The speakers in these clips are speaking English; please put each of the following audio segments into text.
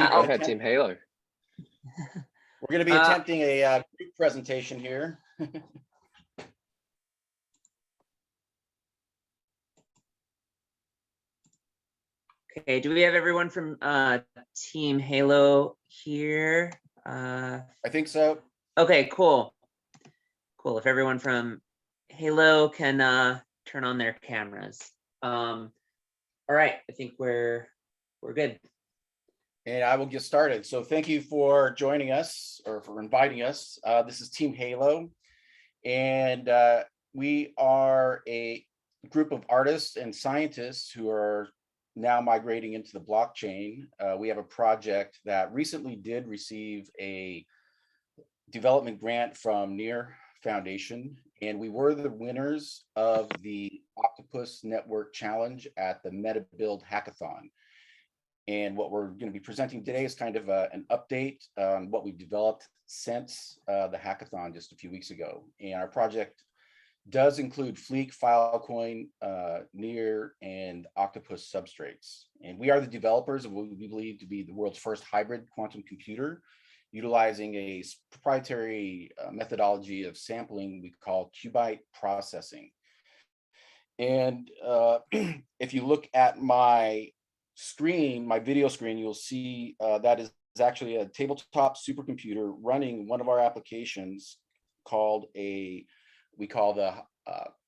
Go ahead, Team H.A.L.O. We're going to be attempting a group presentation here. Okay, do we have everyone from Team H.A.L.O here? I think so. Okay, cool. Cool. If everyone from H.A.L.O can turn on their cameras. All right, I think we're good. And I will get started. So thank you for joining us or for inviting us. This is Team H.A.L.O. And we are a group of artists and scientists who are now migrating into the blockchain. We have a project that recently did receive a development grant from S.C.R.E.A.M Foundation, and we were the winners of the Octopus Network Challenge at the MetaBuild Hackathon. And what we're going to be presenting today is kind of an update on what we've developed since the hackathon just a few weeks ago. And our project does include Fleek, Filecoin, S.C.R.E.A.M, and Octopus substrates. And we are the developers of what we believe to be the world's first hybrid quantum computer, utilizing a proprietary methodology of sampling we call qubit processing. And if you look at my screen, my video screen, you'll see that is actually a tabletop supercomputer running one of our applications called we call the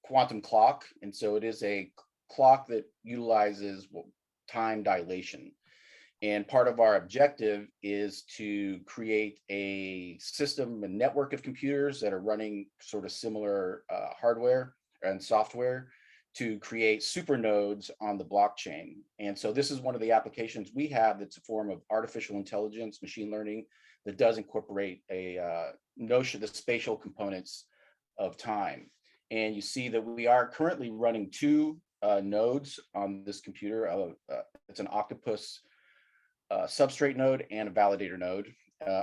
quantum clock. And so it is a clock that utilizes time dilation. And part of our objective is to create a system, a network of computers that are running sort of similar hardware and software to create super nodes on the blockchain. And so this is one of the applications we have that's a form of artificial intelligence, machine learning, that does incorporate a notion, the spatial components of time. And you see that we are currently running two nodes on this computer. It's an Octopus substrate node and a validator node.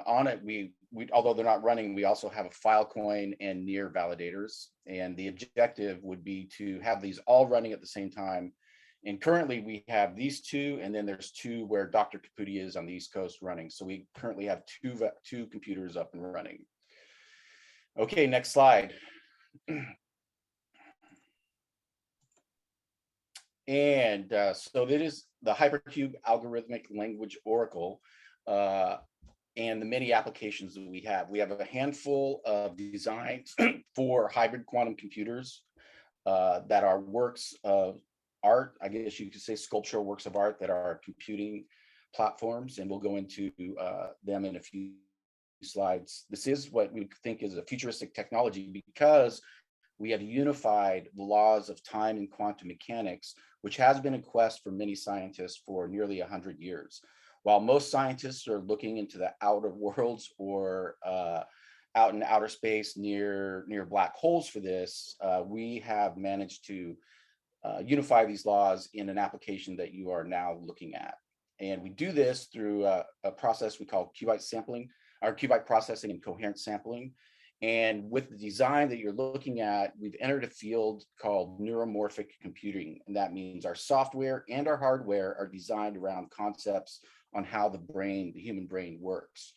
On it, we although they're not running, we also have a Filecoin and S.C.R.E.A.M validators. And the objective would be to have these all running at the same time. And currently we have these two, and then there's two where Dr. Caputi is on the East Coast running. So we currently have two computers up and running. Okay, next slide. And so that is the Hypercube algorithmic language oracle and the many applications that we have. We have a handful of designs for hybrid quantum computers that are works of art, I guess you could say sculptural works of art that are computing platforms, and we'll go into them in a few slides. This is what we think is a futuristic technology because we have unified the laws of time and quantum mechanics, which has been a quest for many scientists for nearly 100 years. While most scientists are looking into the outer worlds or out in outer space near black holes for this, we have managed to unify these laws in an application that you are now looking at. And we do this through a process we call qubit sampling, or qubit processing and coherent sampling. And with the design that you're looking at, we've entered a field called neuromorphic computing. And that means our software and our hardware are designed around concepts on how the human brain works.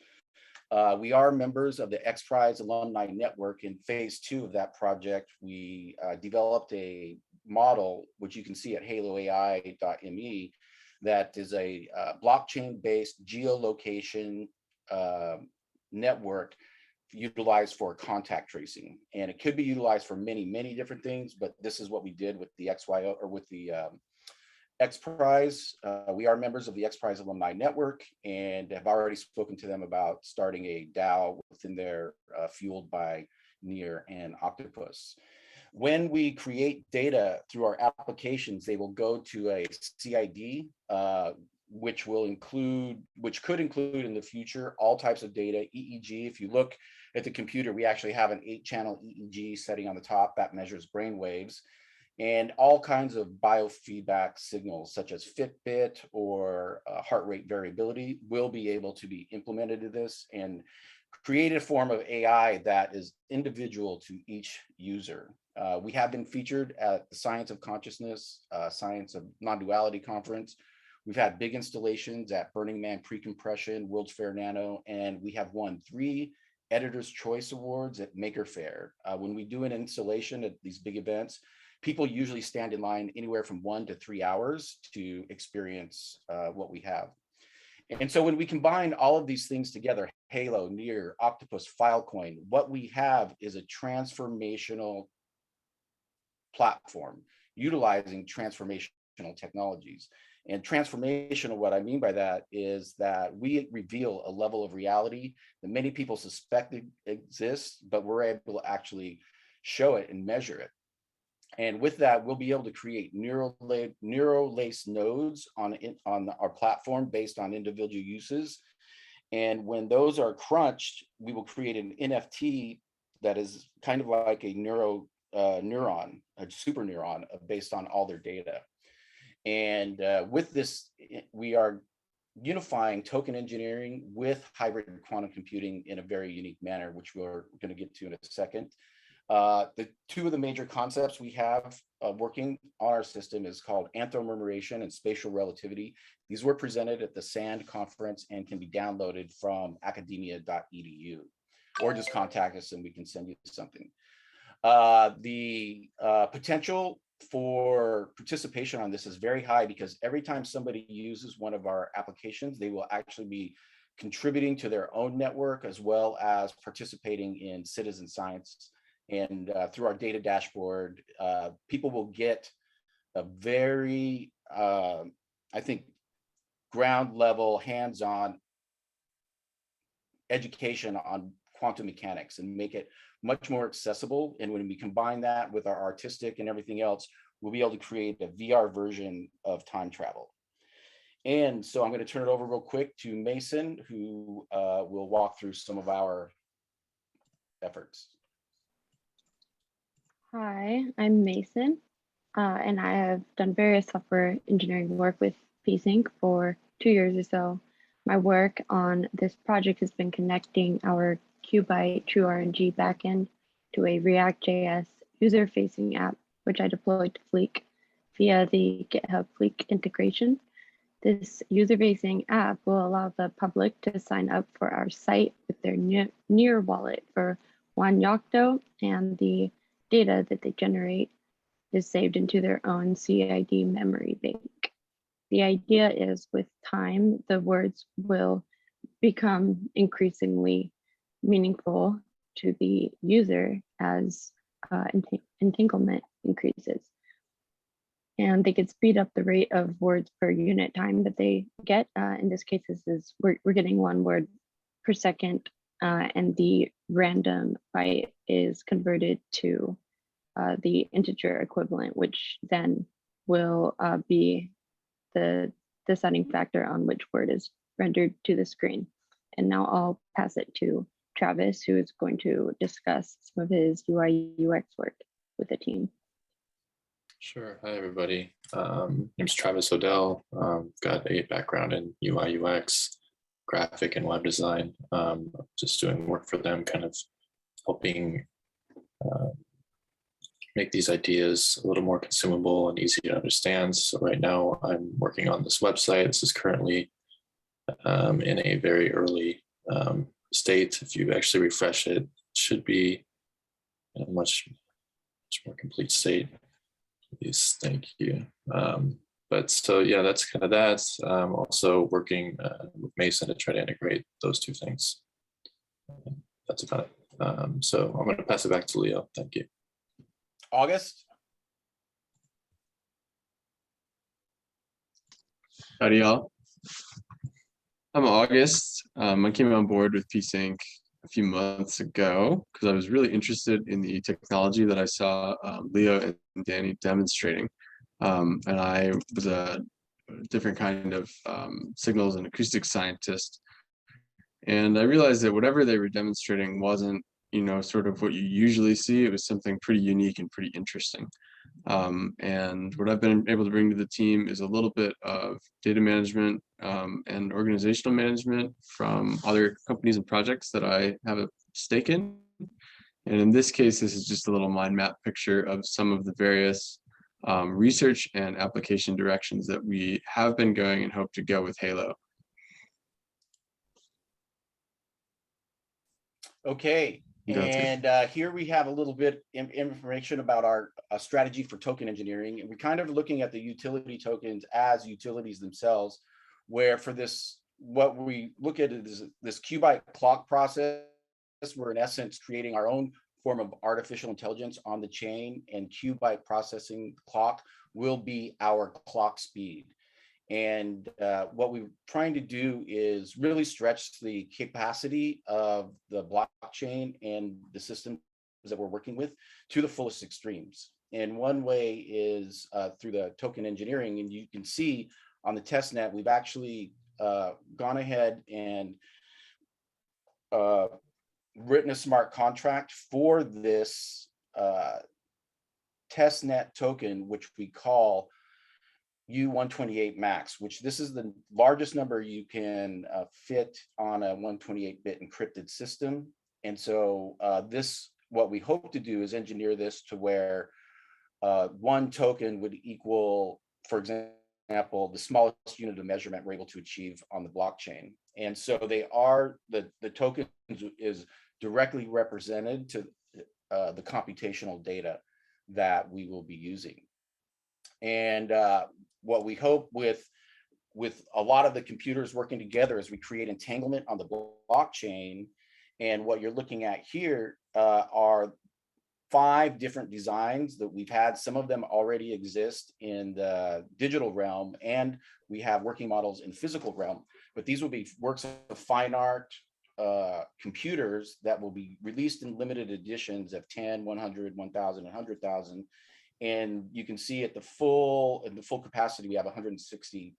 We are members of the X-Prize Alumni Network. In phase 2 of that project, we developed a model, which you can see at haloai.me, that is a blockchain-based geolocation network utilized for contact tracing. And it could be utilized for many, many different things, but this is what we did with the XYO or with the X-Prize. We are members of the X-Prize Alumni Network and have already spoken to them about starting a DAO within their fueled by S.C.R.E.A.M and Octopus. When we create data through our applications, they will go to a CID, which could include in the future all types of data, EEG. If you look at the computer, we actually have an 8-channel EEG setting on the top that measures brain waves, and all kinds of biofeedback signals such as Fitbit or heart rate variability will be able to be implemented in this and create a form of AI that is individual to each user. We have been featured at the Science of Consciousness, Science of Non-Duality Conference, We've had big installations at Burning Man Pre-Compression, World's Fair Nano, and we have won 3 Editor's Choice Awards at Maker Faire. When we do an installation at these big events, people usually stand in line anywhere from 1 to 3 hours to experience what we have. And so when we combine all of these things together, H.A.L.O, Near, Octopus, Filecoin, what we have is a transformational platform utilizing transformational technologies. And transformational, what I mean by that is that we reveal a level of reality that many people suspect exists, but we're able to actually show it and measure it. And with that, we'll be able to create neural lace nodes on our platform based on individual uses. And when those are crunched, we will create an NFT that is kind of like a neuron, a super neuron based on all their data. And with this, we are unifying token engineering with hybrid quantum computing in a very unique manner, which we're going to get to in a second. The 2 of the major concepts we have working on our system is called anthromemoration and spatial relativity. These were presented at the SAND conference and can be downloaded from academia.edu, or just contact us and we can send you something. The potential for participation on this is very high because every time somebody uses one of our applications, they will actually be contributing to their own network as well as participating in citizen science. And through our data dashboard, people will get a very, I think, ground level, hands-on education on quantum mechanics and make it much more accessible. And when we combine that with our artistic and everything else, we'll be able to create a VR version of time travel. And so I'm going to turn it over real quick to Mason, who will walk through some of our efforts. Hi, I'm Mason, and I have done various software engineering work with P.e.a.c.e for 2 years or so. My work on this project has been connecting our Qbyte TrueRNG backend to a React.js user-facing app, which I deployed to Fleek via the GitHub Fleek integration. This user-facing app will allow the public to sign up for our site with their Near wallet for 1 Yocto, and the data that they generate is saved into their own CID memory bank. The idea is with time, the words will become increasingly meaningful to the user as entanglement increases. And they could speed up the rate of words per unit time that they get. In this case, we're getting 1 word per second, and the random byte is converted to the integer equivalent, which then will be the deciding factor on which word is rendered to the screen. And now I'll pass it to Travis, who is going to discuss some of his UI UX work with the team. Sure. Hi, everybody. Name's Travis Odell. Got a background in UI UX, graphic and web design. Just doing work for them, kind of helping make these ideas a little more consumable and easy to understand. So right now I'm working on this website. This is currently in a very early state. If you actually refresh it, it should be in a much more complete state. Please, thank you. But so yeah, that's kind of that. Also working with Mason to try to integrate those 2 things. That's about it. So I'm going to pass it back to Leo. Thank you. August? Howdy, y'all. I'm August. I came on board with P.e.a.c.e a few months ago because I was really interested in the technology that I saw Leo and Danny demonstrating. And I was a different kind of signals and acoustics scientist. And I realized that whatever they were demonstrating wasn't, sort of what you usually see. It was something pretty unique and pretty interesting. And what I've been able to bring to the team is a little bit of data management and organizational management from other companies and projects that I have a stake in. And in this case, this is just a little mind map picture of some of the various research and application directions that we have been going and hope to go with H.A.L.O. Okay, That's good. and here we have a little bit information about our strategy for token engineering. And we're kind of looking at the utility tokens as utilities themselves, where for this, what we look at is this qubit clock process. We're in essence creating our own form of artificial intelligence on the chain, and qubit processing clock will be our clock speed. And what we're trying to do is really stretch the capacity of the blockchain and the systems that we're working with to the fullest extremes. And one way is through the token engineering. And you can see on the test net, we've actually gone ahead and written a smart contract for this test net token, which we call U128 max, which this is the largest number you can fit on a 128-bit encrypted system. And so what we hope to do is engineer this to where one token would equal, for example, the smallest unit of measurement we're able to achieve on the blockchain. And so they are, the tokens is directly represented to the computational data that we will be using. And what we hope with a lot of the computers working together is we create entanglement on the blockchain. And what you're looking at here are 5 different designs that we've had. Some of them already exist in the digital realm, and we have working models in physical realm. But these will be works of fine art computers that will be released in limited editions of 10, 100, 1,000, 100,000. And you can see at the full capacity, we have 160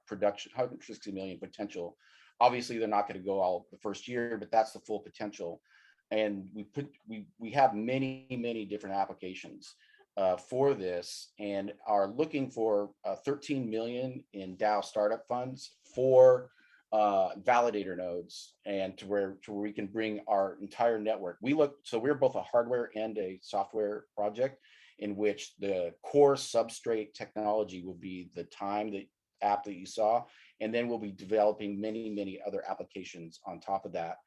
million potential. Obviously, they're not going to go all the first year, but that's the full potential. And we have many different applications for this, and are looking for 13 million in DAO startup funds for validator nodes, and to where we can bring our entire network. So we're both a hardware and a software project, in which the core substrate technology will be the the app that you saw, and then we'll be developing many other applications on top of that.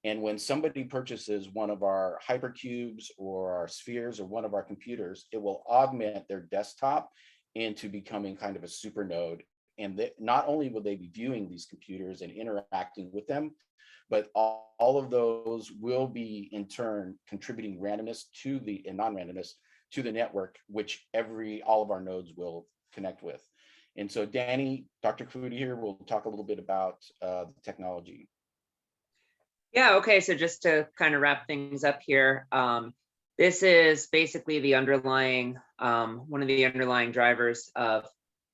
And when somebody purchases one of our Hypercubes or our spheres or one of our computers, it will augment their desktop into becoming kind of a super node. And not only will they be viewing these computers and interacting with them, but all of those will be in turn contributing randomness and non-randomness to the network, which all of our nodes will connect with. And so Danny, Dr. Clutie here will talk a little bit about the technology. Yeah, okay, so just to kind of wrap things up here, this is basically the underlying, one of the underlying drivers of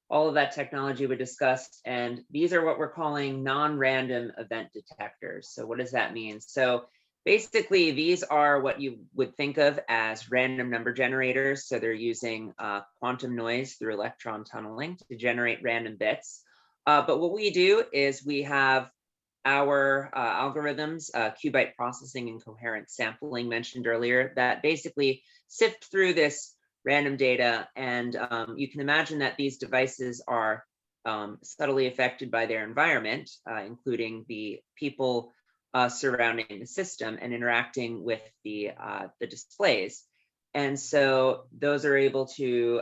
all of that technology we discussed. And these are what we're calling non-random event detectors. So what does that mean? So basically, these are what you would think of as random number generators. So they're using quantum noise through electron tunneling to generate random bits. But what we do is we have our algorithms, qubit processing and coherent sampling mentioned earlier, that basically sift through this random data. And you can imagine that these devices are subtly affected by their environment, including the people surrounding the system and interacting with the displays. And so those are able to,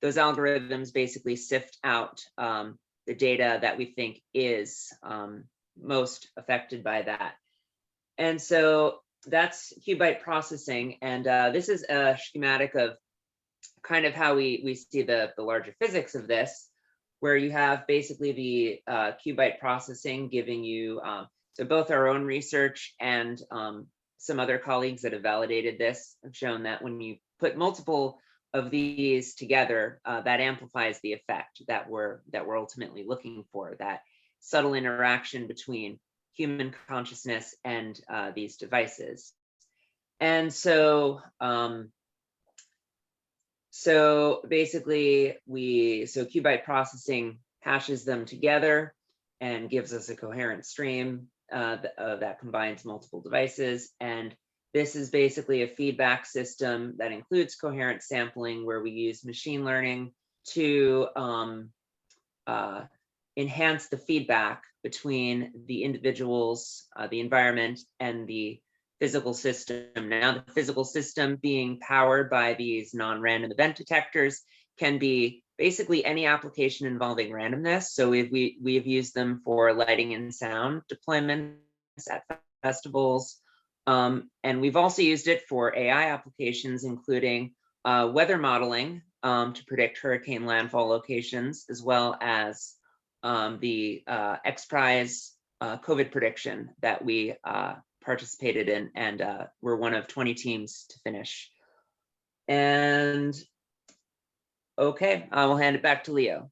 those algorithms basically sift out the data that we think is most affected by that. And so that's qubit processing. And this is a schematic of kind of how we see the larger physics of this, where you have basically the qubit processing giving you, so both our own research and some other colleagues that have validated this have shown that when you put multiple of these together, that amplifies the effect that we're ultimately looking for, that subtle interaction between human consciousness and these devices. And so so basically so qubit processing hashes them together and gives us a coherent stream that combines multiple devices. And This is basically a feedback system that includes coherent sampling, where we use machine learning to enhance the feedback between the individuals, the environment, and the physical system. Now, the physical system being powered by these non-random event detectors can be basically any application involving randomness. So we've used them for lighting and sound deployments at festivals. And we've also used it for AI applications, including weather modeling to predict hurricane landfall locations, as well as the X-Prize COVID prediction that we participated in, and we're one of 20 teams to finish. And okay, I will hand it back to Leo.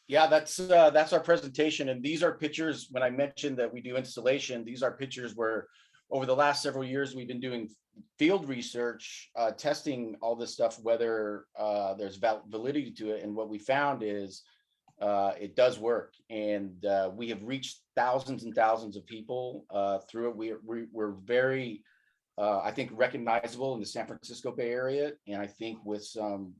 Yeah, that's our presentation, and these are pictures. When I mentioned that we do installation, these are pictures where over the last several years we've been doing field research, testing all this stuff, whether there's validity to it. And what we found is it does work, and we have reached thousands and thousands of people through it. We're very, I think, recognizable in the San Francisco Bay Area, and I think with some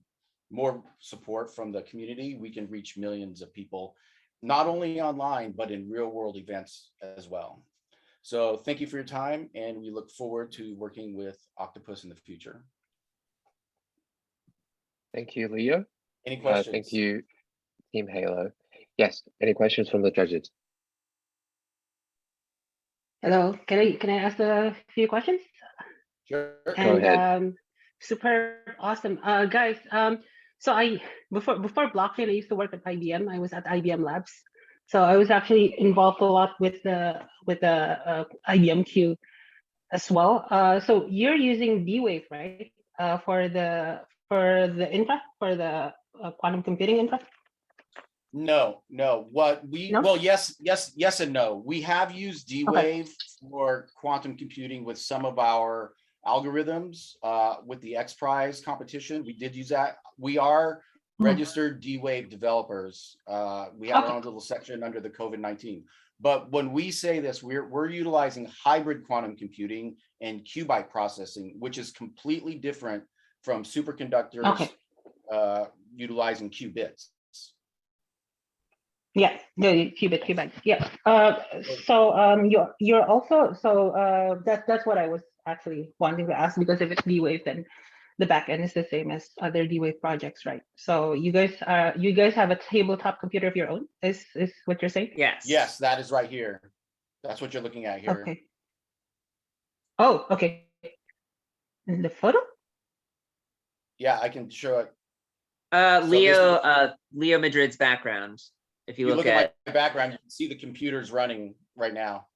more support from the community, we can reach millions of people, not only online, but in real world events as well. So thank you for your time, and we look forward to working with Octopus in the future. Thank you, Leo. Any questions? Thank you, Team H.A.L.O. Yes, any questions from the judges? Hello, can I ask a few questions? Sure. Go And ahead. super awesome, guys. So before blockchain, I used to work at IBM. I was at IBM Labs, so I was actually involved a lot with the IBM Q as well. So you're using D-Wave, right? For the infra, for the quantum computing infra. No. What we No? well, yes and no. We have used D-Wave for quantum computing with some of our algorithms with the X-Prize competition. We did use that. We are registered D-Wave developers. We have our own little section under the COVID-19. But when we say this, we're utilizing hybrid quantum computing and qubit processing, which is completely different from superconductors utilizing qubits. Yeah, the qubit. Yeah. So you're also, so that's what I was actually wanting to ask, because if it's D-Wave, then the backend is the same as other D-Wave projects, right? So you guys have a tabletop computer of your own, is what you're saying? Yes, that is right here. That's what you're looking at here. Okay. Oh, okay. And the photo? Yeah, I can show it. Leo Madrid's background. If you look at my background, you can see the computers running right now.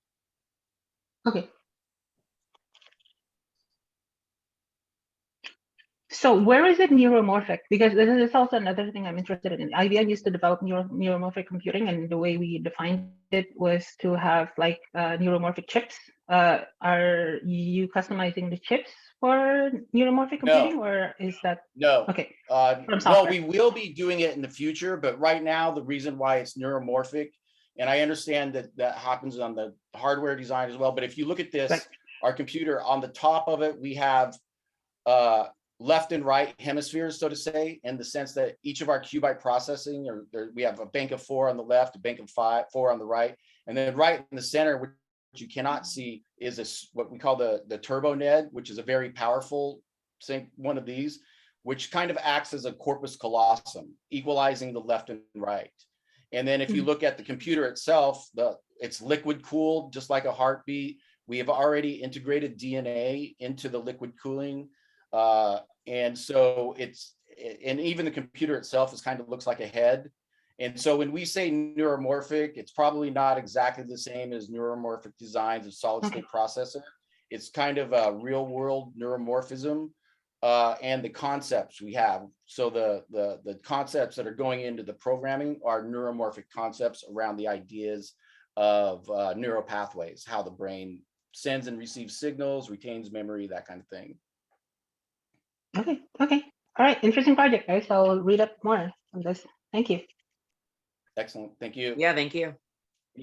Okay. So where is it neuromorphic? Because this is also another thing I'm interested in. IBM used to develop neuromorphic computing, and the way we defined it was to have like neuromorphic chips. Are you customizing the chips for neuromorphic computing, or is that okay? Well, we will be doing it in the future, but right now the reason why it's neuromorphic, and I understand that happens on the hardware design as well. But if you look at this, our computer, on the top of it, we have left and right hemispheres, so to say, in the sense that each of our qubit processing, we have a bank of 4 on the left, a bank of 4 on the right, and then right in the center, which you cannot see, is what we call the turbo NED, which is a very powerful one of these, which kind of acts as a corpus callosum, equalizing the left and right. And then if you look at the computer itself, it's liquid cooled, just like a heartbeat. We have already integrated DNA into the liquid cooling. And so and even the computer itself looks like a head. And so when we say neuromorphic, it's probably not exactly the same as neuromorphic designs of solid state processor. It's kind of a real world neuromorphism and the concepts we have. So the concepts that are going into the programming are neuromorphic concepts around the ideas of neural pathways, how the brain sends and receives signals, retains memory, that kind of thing. Okay. All right. Interesting project, guys. I'll read up more on this. Thank you. Excellent. Thank you. Yeah, thank you.